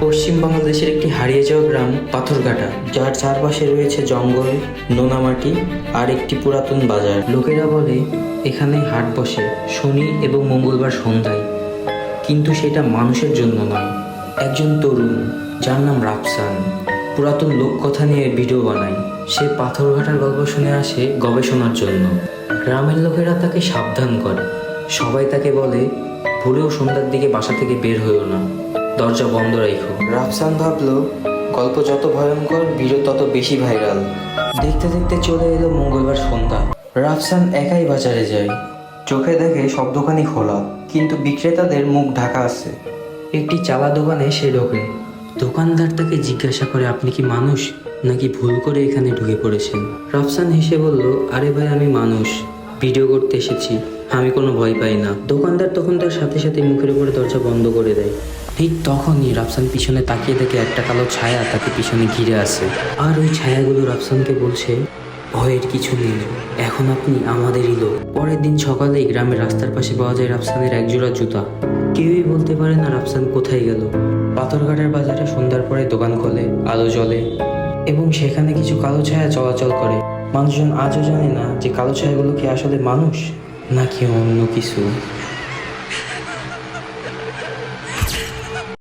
পশ্চিম বাংলাদেশের একটি হারিয়ে যাওয়া গ্রাম পাথরঘাটা, যার চারপাশে রয়েছে জঙ্গল, নোনামাটি আর একটি পুরাতন বাজার। লোকেরা বলে এখানে হাট বসে শনি এবং মঙ্গলবার সন্ধ্যায়, কিন্তু সেটা মানুষের জন্য নয়। একজন তরুণ যার নাম রাফসান পুরাতন লোককথা নিয়ে ভিডিও বানায়। সে পাথরঘাটার গল্প শুনে আসে গবেষণার জন্য। গ্রামের লোকেরা তাকে সাবধান করে, সবাই তাকে বলে ভোরেও সন্ধ্যার দিকে বাসা থেকে বের হইও না, দরজা বন্ধ রাখো। রাফসান ভাবলো গল্প যত ভয়ঙ্কর, ভিডিও তত বেশি ভাইরাল। দেখতে দেখতে চলে এলো মঙ্গলবার সন্ধ্যা। রাফসান একাই বাজারে যায়। চোখে দেখে সব দোকানই খোলা, কিন্তু বিক্রেতাদের মুখ ঢাকা আছে। একটি চালা দোকানে সে ঢোকে। দোকানদার তাকে জিজ্ঞাসা করে, আপনি কি মানুষ নাকি ভুল করে এখানে ঢুকে পড়েছেন? রাফসান হেসে বলল, আরে ভাই, আমি মানুষ, ভিডিও করতে এসেছি, আমি কোনো ভয় পাই না। দোকানদার তখন তার সাথে সাথে মুখের উপরে দরজা বন্ধ করে দেয়। ঠিক তখনই রাফসান পিছনে তাকিয়ে দেখে একটা কালো ছায়া তাকে পিছনে ঘিরে আসে। আর ওই ছায়াগুলো রাফসানকে বলছে, ভয়ের কিছু নেই, এখন আপনি আমাদেরই লোক। পরের দিন সকালেই গ্রামের রাস্তার পাশে পাওয়া যায় রাফসানের একজোড়া জুতা। কেউই বলতে পারে না রাফসান কোথায় গেল। পাথরঘাটার বাজারে সন্ধ্যার পরে দোকান খোলে, আলো জ্বলে এবং সেখানে কিছু কালো ছায়া চলাচল করে। মানুষজন আজও জানে না যে কালো ছায়াগুলো কি আসলে মানুষ নাকি অন্য কিছু।